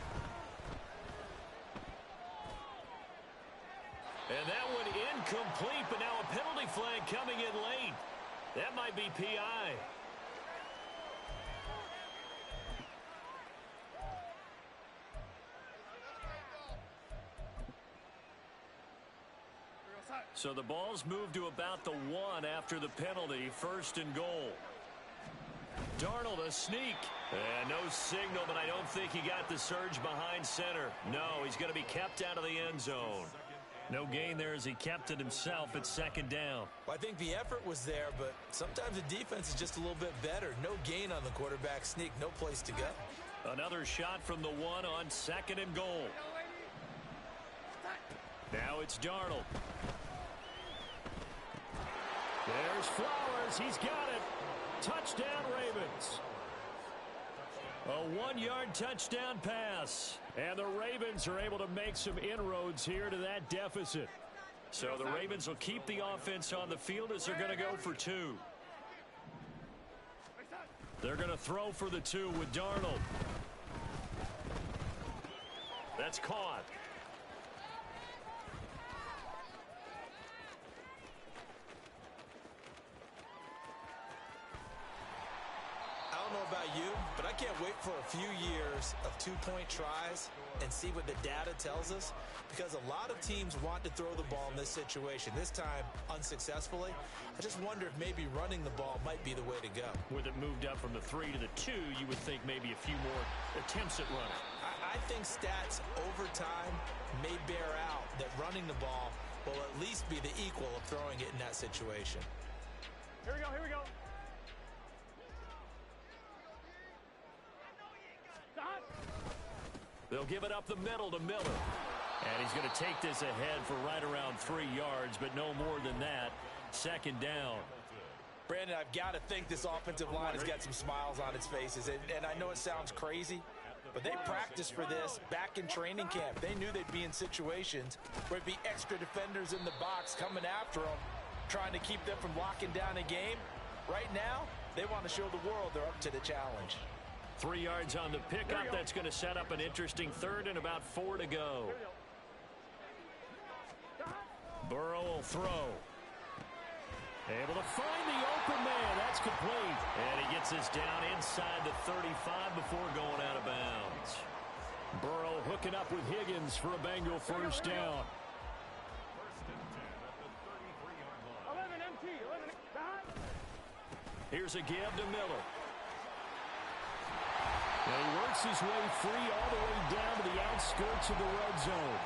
And that one incomplete, but now a penalty flag coming in late. That might be PI. So the ball's moved to about the 1 after the penalty. 1st and goal. Darnold, a sneak. And no signal, but I don't think he got the surge behind center. No, he's going to be kept out of the end zone. No gain there as he kept it himself at second down. Well, I think the effort was there, but sometimes the defense is just a little bit better. No gain on the quarterback sneak, no place to go. Another shot from the one on second and goal. Now it's Darnold. There's Flowers. He's got it. Touchdown, Ravens. A 1-yard touchdown pass. And the Ravens are able to make some inroads here to that deficit. So the Ravens will keep the offense on the field as they're going to go for 2. They're going to throw for the 2 with Darnold. That's caught. I don't know about you, but I can't wait for a few years of 2-point tries and see what the data tells us, because a lot of teams want to throw the ball in this situation, this time unsuccessfully. I just wonder if maybe running the ball might be the way to go. With it moved up from the 3 to the 2, you would think maybe a few more attempts at running. I think stats over time may bear out that running the ball will at least be the equal of throwing it in that situation. Here we go, here we go. Stop. They'll give it up the middle to Miller. And he's going to take this ahead for right around 3 yards, but no more than that. Second down. Brandon, I've got to think this offensive line has got some smiles on its faces. And I know it sounds crazy, but they practiced for this back in training camp. They knew they'd be in situations where it'd be extra defenders in the box coming after them, trying to keep them from locking down a game. Right now, they want to show the world they're up to the challenge. 3 yards on the pickup. That's going to set up an interesting third and about 4 to go. Burrow will throw. Able to find the open man. That's complete. And he gets this down inside the 35 before going out of bounds. Burrow hooking up with Higgins for a Bengal first down. 11 MT, 11. Stop. Here's a give to Miller. And he works his way free all the way down to the outskirts of the red zone.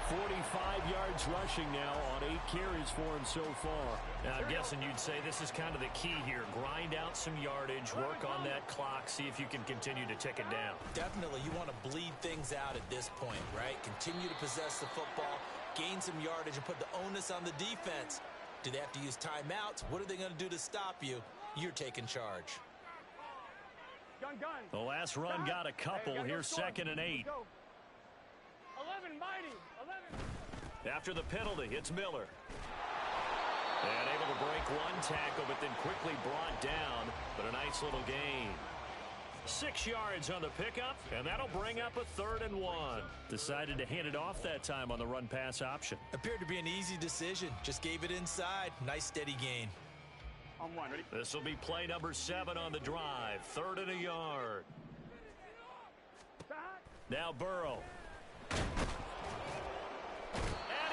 45 yards rushing now on 8 carries for him so far. Now, I'm guessing you'd say this is kind of the key here. Grind out some yardage, work on that clock, see if you can continue to tick it down. Definitely, you want to bleed things out at this point, right? Continue to possess the football, gain some yardage, and put the onus on the defense. Do they have to use timeouts? What are they going to do to stop you? You're taking charge. Gun. The last run got a couple. Here's second and 8. 11 mighty. 11. After the penalty, it's Miller. And able to break one tackle, but then quickly brought down. But a nice little gain. 6 yards on the pickup, and that'll bring up a 3rd and 1. Decided to hand it off that time on the run-pass option. Appeared to be an easy decision. Just gave it inside. Nice steady gain. On 1, ready? This will be play number 7 on the drive. 3rd and a yard. Stop. Now Burrow. And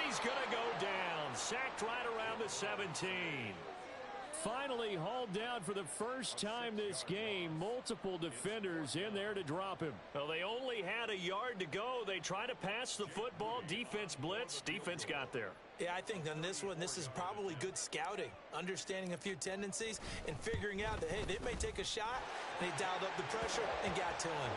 he's going to go down. Sacked right around the 17. Finally hauled down for the first time this game. Multiple defenders in there to drop him. Well, they only had a yard to go. They tried to pass the football. Defense blitz. Defense got there. Yeah, I think on this one, this is probably good scouting, understanding a few tendencies, and figuring out that, hey, they may take a shot, and they dialed up the pressure and got to him.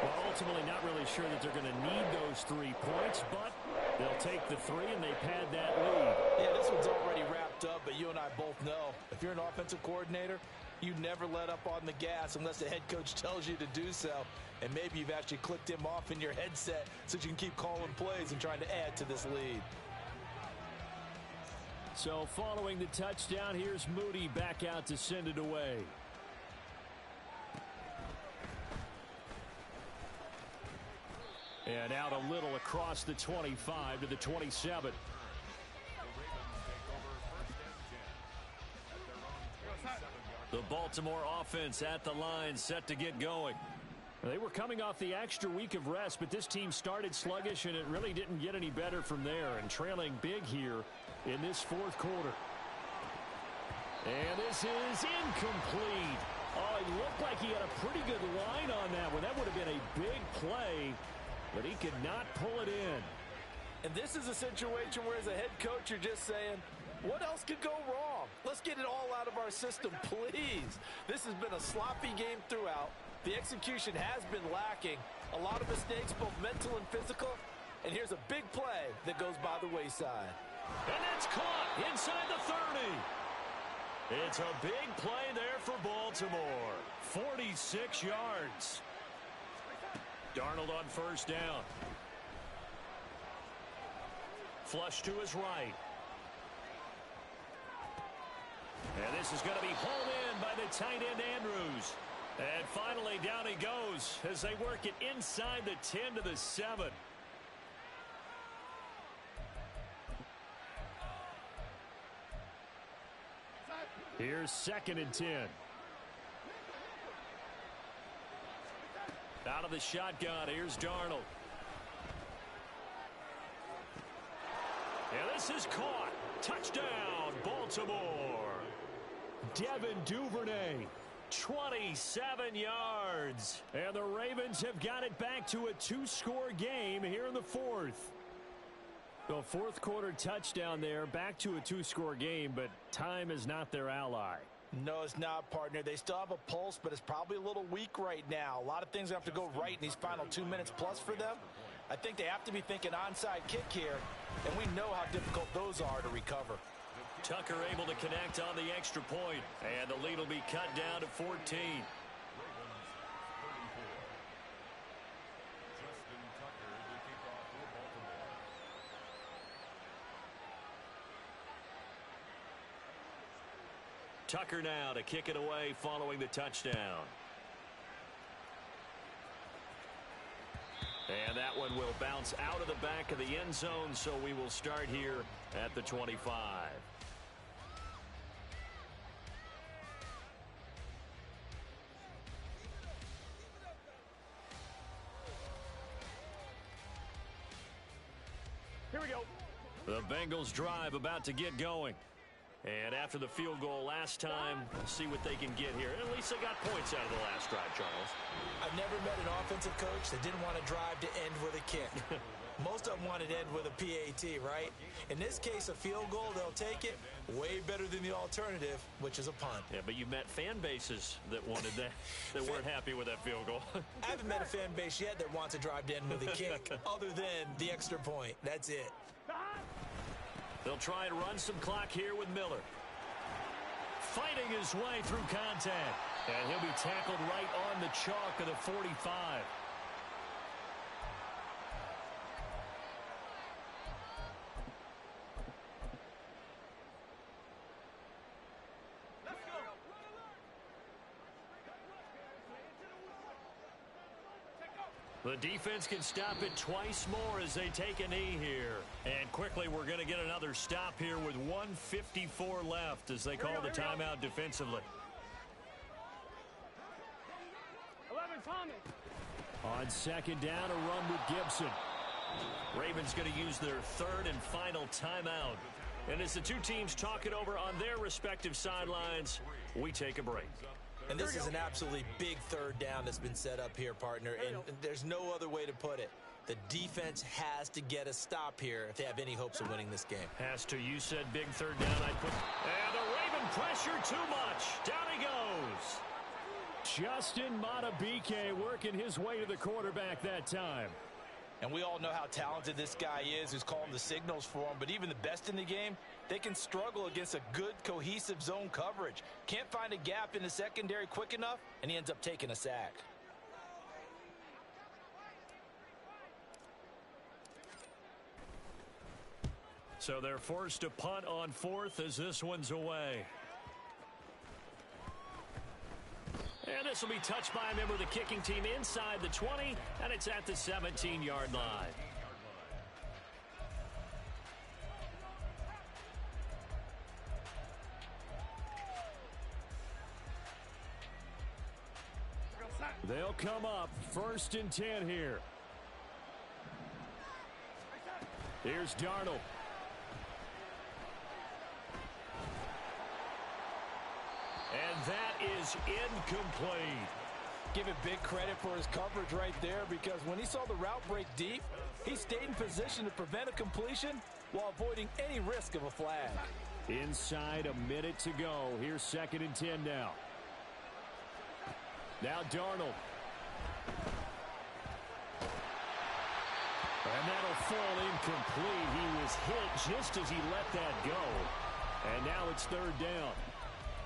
Well, ultimately not really sure that they're going to need those 3 points, but they'll take the 3 and they pad that lead. Yeah, this one's already wrapped up, but you and I both know if you're an offensive coordinator, you never let up on the gas unless the head coach tells you to do so. And maybe you've actually clicked him off in your headset so you can keep calling plays and trying to add to this lead. So following the touchdown, here's Moody back out to send it away. And out a little across the 25 to the 27. The Baltimore offense at the line, set to get going. They were coming off the extra week of rest, but this team started sluggish, and it really didn't get any better from there, and trailing big here in this 4th quarter. And this is incomplete. Oh, it looked like he had a pretty good line on that one. That would have been a big play, but he could not pull it in. And this is a situation where as a head coach, you're just saying, what else could go wrong? Let's get it all out of our system, please. This has been a sloppy game throughout. The execution has been lacking. A lot of mistakes, both mental and physical. And here's a big play that goes by the wayside. And it's caught inside the 30. It's a big play there for Baltimore. 46 yards. Darnold on first down. Flush to his right. And this is going to be hauled in by the tight end Andrews. And finally down he goes as they work it inside the 10 to the 7. Here's 2nd and 10. Out of the shotgun, here's Darnold. And this is caught. Touchdown, Baltimore. Devin Duvernay. 27 yards. And the Ravens have got it back to a 2-score game here in the 4th. The 4th quarter touchdown there, back to a 2-score game, but time is not their ally. No, it's not, partner. They still have a pulse, but it's probably a little weak right now. A lot of things have to go right in these final 2 minutes plus for them. I think they have to be thinking onside kick here, and we know how difficult those are to recover. Tucker able to connect on the extra point, and the lead will be cut down to 14. Tucker now to kick it away following the touchdown. And that one will bounce out of the back of the end zone, so we will start here at the 25. Here we go. The Bengals drive about to get going. And after the field goal last time, we'll see what they can get here. At least they got points out of the last drive, Charles. I've never met an offensive coach that didn't want to drive to end with a kick. Most of them wanted to end with a PAT, right? In this case, a field goal, they'll take it. Way better than the alternative, which is a punt. Yeah, but you met fan bases that wanted that, that weren't happy with that field goal. I haven't met a fan base yet that wants to drive to end with a kick, other than the extra point. That's it. They'll try and run some clock here with Miller. Fighting his way through contact. And he'll be tackled right on the chalk of the 45. The defense can stop it twice more as they take a knee here. And quickly we're going to get another stop here with 1:54 left as they call the timeout defensively. 11, Thomas. On 2nd down, a run with Gibson. Ravens going to use their 3rd and final timeout. And as the two teams talk it over on their respective sidelines, we take a break. And this is an absolutely big 3rd down that's been set up here, partner, and there's no other way to put it. The defense has to get a stop here if they have any hopes of winning this game. Has to. You said big 3rd down. And the Raven pressure too much. Down he goes. Justin Madubuike working his way to the quarterback that time. And we all know how talented this guy is who's calling the signals for him, but even the best in the game, they can struggle against a good, cohesive zone coverage. Can't find a gap in the secondary quick enough, and he ends up taking a sack. So they're forced to punt on 4th as this one's away. And this will be touched by a member of the kicking team inside the 20, and it's at the 17-yard line. They'll come up 1st and 10 here. Here's Darnold. And that is incomplete. Give it big credit for his coverage right there, because when he saw the route break deep, he stayed in position to prevent a completion while avoiding any risk of a flag. Inside a minute to go. Here's 2nd and 10 now. Now Darnold. And that'll fall incomplete. He was hit just as he let that go. And now it's 3rd down.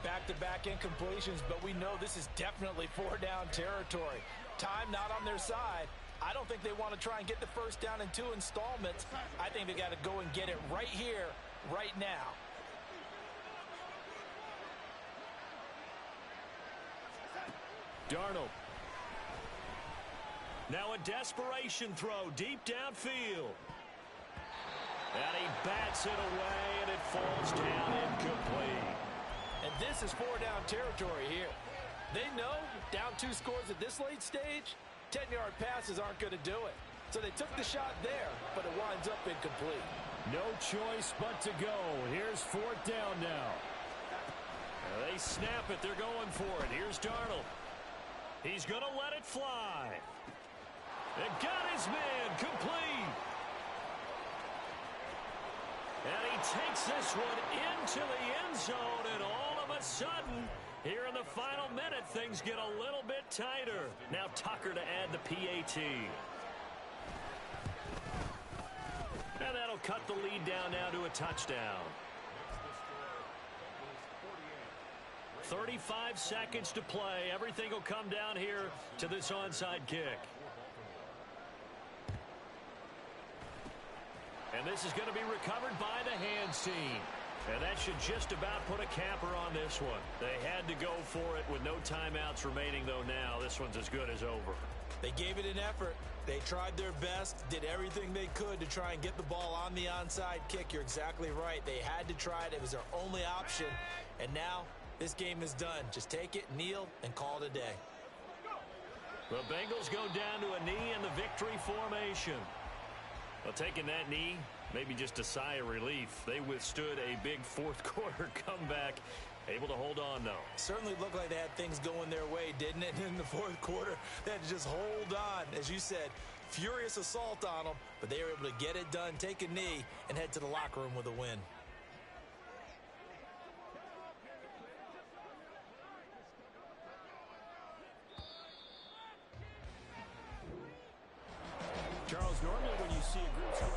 Back-to-back incompletions, but we know this is definitely 4-down territory. Time not on their side. I don't think they want to try and get the 1st down in 2 installments. I think they got to go and get it right here, right now. Darnold. Now a desperation throw deep downfield. And he bats it away, and it falls down incomplete. And this is 4-down territory here. They know down 2 scores at this late stage, 10-yard passes aren't going to do it. So they took the shot there, but it winds up incomplete. No choice but to go. Here's 4th down now. They snap it. They're going for it. Here's Darnold. He's going to let it fly. And got his man complete. And he takes this one into the end zone, and all of a sudden, here in the final minute, things get a little bit tighter. Now Tucker to add the PAT. And that'll cut the lead down now to a touchdown. 35 seconds to play. Everything will come down here to this onside kick. And this is going to be recovered by the hands team. And that should just about put a capper on this one. They had to go for it with no timeouts remaining, though now this one's as good as over. They gave it an effort. They tried their best, did everything they could to try and get the ball on the onside kick. You're exactly right. They had to try it. It was their only option. And now this game is done. Just take it, kneel, and call it a day. The Bengals go down to a knee in the victory formation. Well, taking that knee, maybe just a sigh of relief. They withstood a big 4th quarter comeback. Able to hold on, though. Certainly looked like they had things going their way, didn't it? In the 4th quarter, they had to just hold on. As you said, furious assault on them, but they were able to get it done, take a knee, and head to the locker room with a win. Charles, normally when you see a group score